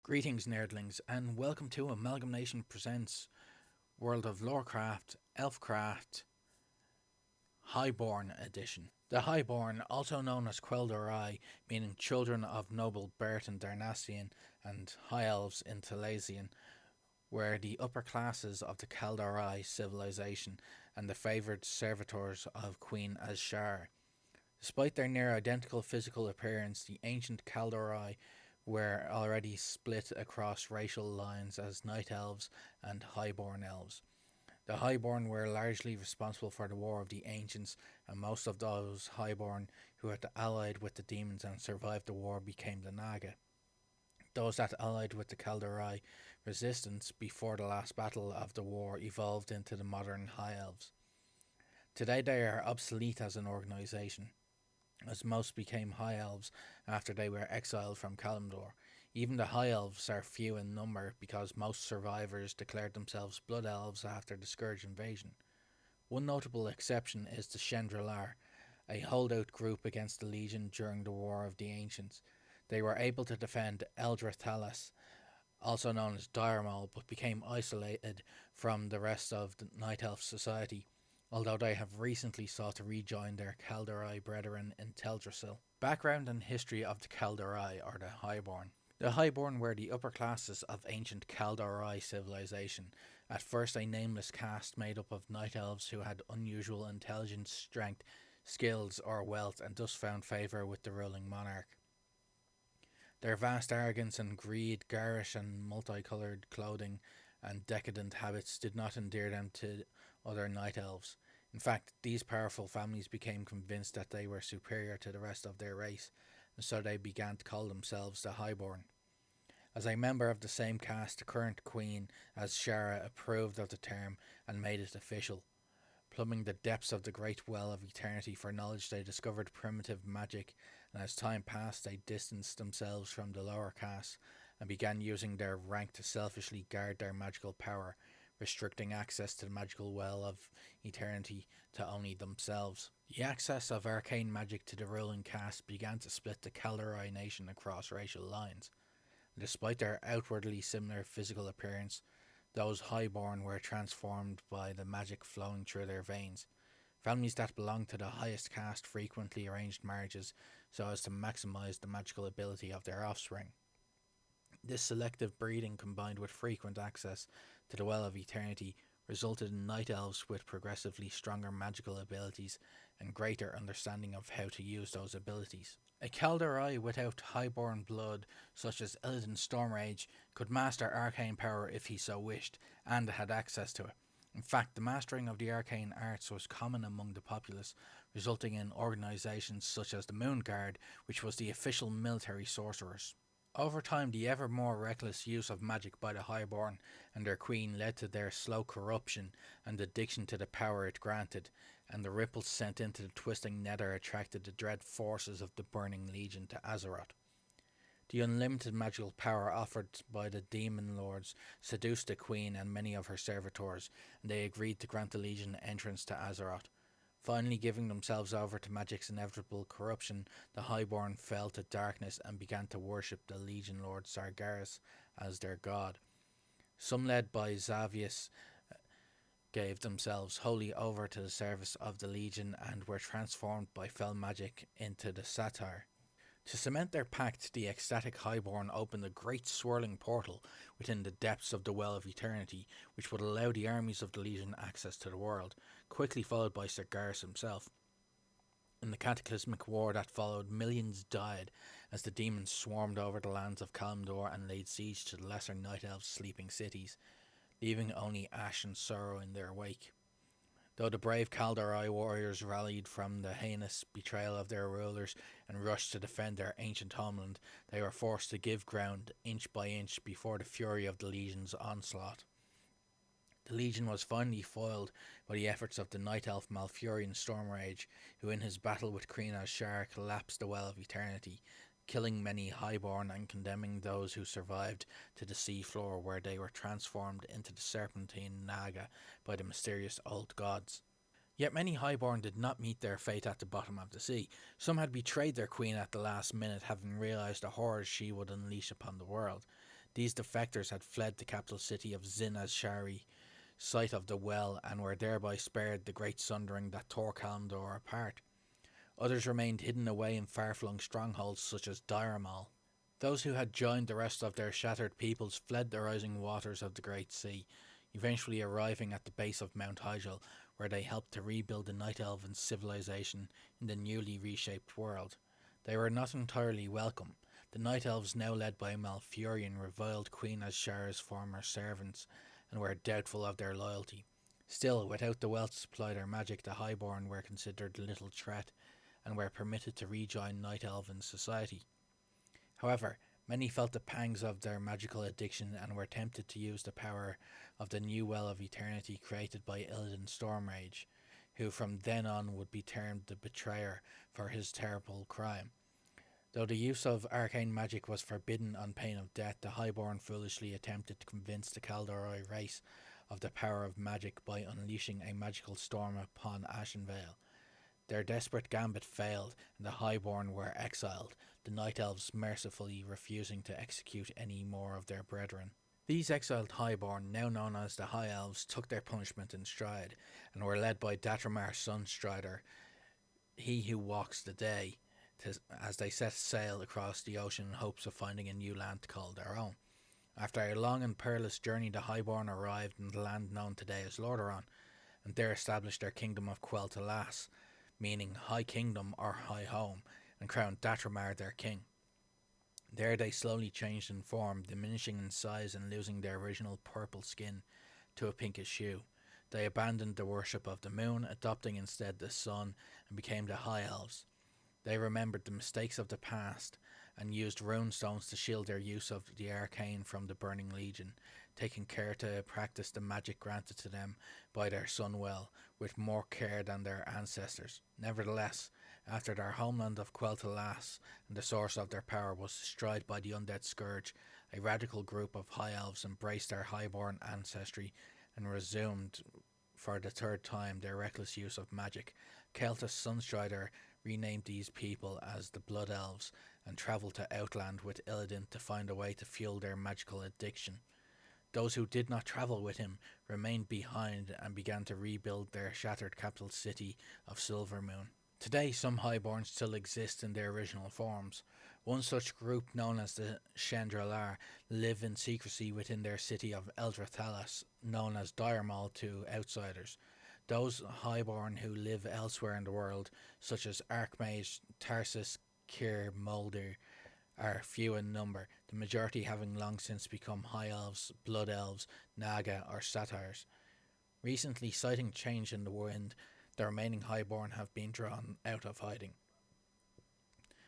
Greetings, nerdlings, and welcome to AmalgamNation Presents World of Lorecraft, Elfcraft, Highborne Edition. The Highborne, also known as Quel'Dorai, meaning children of noble birth in Darnassian and High Elves in Talasian, were the upper classes of the Kaldorei civilization and the favoured servitors of Queen Azshara. Despite their near identical physical appearance, the ancient Kaldorei were already split across racial lines as Night Elves and Highborne Elves. The Highborne were largely responsible for the War of the Ancients, and most of those Highborne who had allied with the demons and survived the war became the Naga. Those that allied with the Kaldorei resistance before the last battle of the war evolved into the modern High Elves. Today they are obsolete as an organisation, as most became High Elves after they were exiled from Kalimdor. Even the High Elves are few in number because most survivors declared themselves Blood Elves after the Scourge invasion. One notable exception is the Shendralar, a holdout group against the Legion during the War of the Ancients. They were able to defend Eldratalas, also known as Diremol, but became isolated from the rest of the Night Elf society, although they have recently sought to rejoin their Kaldorei brethren in Teldrassil. Background and history of the Kaldorei, or the Highborne. The Highborne were the upper classes of ancient Kaldorei civilization, at first a nameless caste made up of Night Elves who had unusual intelligence, strength, skills, or wealth, and thus found favour with the ruling monarch. Their vast arrogance and greed, garish and multicoloured clothing, and decadent habits did not endear them to other Night Elves. In fact, these powerful families became convinced that they were superior to the rest of their race, and so they began to call themselves the Highborne. As a member of the same caste, the current queen, Azshara, approved of the term and made it official. Plumbing the depths of the great well of eternity for knowledge, they discovered primitive magic, and as time passed they distanced themselves from the lower castes and began using their rank to selfishly guard their magical power, restricting access to the magical well of eternity to only themselves. The access of arcane magic to the ruling caste began to split the Kaldorei nation across racial lines. Despite their outwardly similar physical appearance, those highborn were transformed by the magic flowing through their veins. Families that belonged to the highest caste frequently arranged marriages so as to maximize the magical ability of their offspring. This selective breeding, combined with frequent access to the Well of Eternity, resulted in Night Elves with progressively stronger magical abilities and greater understanding of how to use those abilities. A Kaldorei without highborn blood, such as Illidan Stormrage, could master arcane power if he so wished, and had access to it. In fact, the mastering of the arcane arts was common among the populace, resulting in organisations such as the Moon Guard, which was the official military sorcerers. Over time, the ever more reckless use of magic by the Highborn and their queen led to their slow corruption and addiction to the power it granted, and the ripples sent into the twisting nether attracted the dread forces of the Burning Legion to Azeroth. The unlimited magical power offered by the Demon Lords seduced the Queen and many of her servitors, and they agreed to grant the Legion entrance to Azeroth. Finally giving themselves over to magic's inevitable corruption, the Highborn fell to darkness and began to worship the Legion Lord Sargeras as their god. Some, led by Xavius, gave themselves wholly over to the service of the Legion and were transformed by fell magic into the Satyr. To cement their pact, the ecstatic Highborn opened a great swirling portal within the depths of the Well of Eternity, which would allow the armies of the Legion access to the world, quickly followed by Sargeras himself. In the cataclysmic war that followed, millions died as the demons swarmed over the lands of Kalimdor and laid siege to the lesser Night Elves' sleeping cities, leaving only ash and sorrow in their wake. Though the brave Kaldorei warriors rallied from the heinous betrayal of their rulers and rushed to defend their ancient homeland, they were forced to give ground inch by inch before the fury of the Legion's onslaught. The Legion was finally foiled by the efforts of the Night Elf Malfurion Stormrage, who in his battle with Queen Azshara collapsed the Well of Eternity, killing many Highborn and condemning those who survived to the seafloor, where they were transformed into the Serpentine Naga by the mysterious old gods. Yet many Highborn did not meet their fate at the bottom of the sea. Some had betrayed their queen at the last minute, having realised the horrors she would unleash upon the world. These defectors had fled the capital city of Zin-az-Shari, site of the well, and were thereby spared the great sundering that tore Kalimdor apart. Others remained hidden away in far-flung strongholds such as Diramal. Those who had joined the rest of their shattered peoples fled the rising waters of the Great Sea, eventually arriving at the base of Mount Hyjal, where they helped to rebuild the Night Elven civilization in the newly reshaped world. They were not entirely welcome. The Night Elves, now led by Malfurion, reviled Queen Azshara's former servants, and were doubtful of their loyalty. Still, without the wealth to supply their magic, the Highborn were considered little threat, and were permitted to rejoin Night Elven society. However, many felt the pangs of their magical addiction and were tempted to use the power of the new Well of Eternity created by Illidan Stormrage, who from then on would be termed the Betrayer for his terrible crime. Though the use of arcane magic was forbidden on pain of death, the Highborn foolishly attempted to convince the Kaldoroi race of the power of magic by unleashing a magical storm upon Ashenvale. Their desperate gambit failed, and the Highborn were exiled, the Night Elves mercifully refusing to execute any more of their brethren. These exiled Highborn, now known as the High Elves, took their punishment in stride, and were led by Datramar Sunstrider, he who walks the day, as they set sail across the ocean in hopes of finding a new land to call their own. After a long and perilous journey, the Highborn arrived in the land known today as Lordaeron, and there established their kingdom of Quel'Thalas, meaning High Kingdom or High Home, and crowned Datramar their king. There they slowly changed in form, diminishing in size and losing their original purple skin to a pinkish hue. They abandoned the worship of the moon, adopting instead the sun, and became the High Elves. They remembered the mistakes of the past and used runestones to shield their use of the arcane from the Burning Legion, taking care to practice the magic granted to them by their Sunwell with more care than their ancestors. Nevertheless, after their homeland of Quel'Thalas and the source of their power was destroyed by the undead scourge, a radical group of High Elves embraced their highborn ancestry and resumed for the third time their reckless use of magic. Keltis Sunstrider renamed these people as the Blood Elves and travelled to Outland with Illidan to find a way to fuel their magical addiction. Those who did not travel with him remained behind and began to rebuild their shattered capital city of Silvermoon. Today, some Highborn still exist in their original forms. One such group, known as the Shendralar, live in secrecy within their city of Eldrathalas, known as Diramal to outsiders. Those Highborn who live elsewhere in the world, such as Archmage, Tarsus, Kyr, Moldir, are few in number, the majority having long since become High Elves, Blood Elves, Naga or Satyrs. Recently, citing change in the wind, the remaining Highborn have been drawn out of hiding,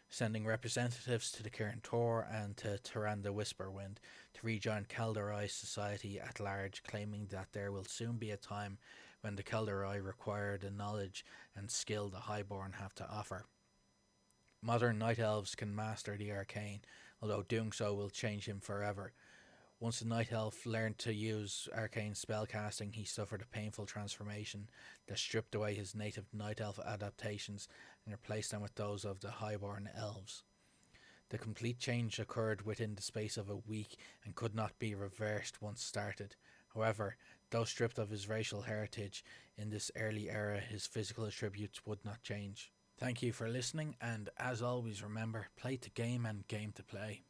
sending representatives to the Cairn Tor and to Tyran the Whisperwind to rejoin Kaldoroi society at large, claiming that there will soon be a time when the Kaldoroi require the knowledge and skill the Highborn have to offer. Modern Night Elves can master the arcane, although doing so will change him forever. Once a Night Elf learned to use arcane spellcasting, he suffered a painful transformation that stripped away his native Night Elf adaptations and replaced them with those of the Highborn Elves. The complete change occurred within the space of a week and could not be reversed once started. However, though stripped of his racial heritage in this early era, his physical attributes would not change. Thank you for listening, and as always remember, play to game and game to play.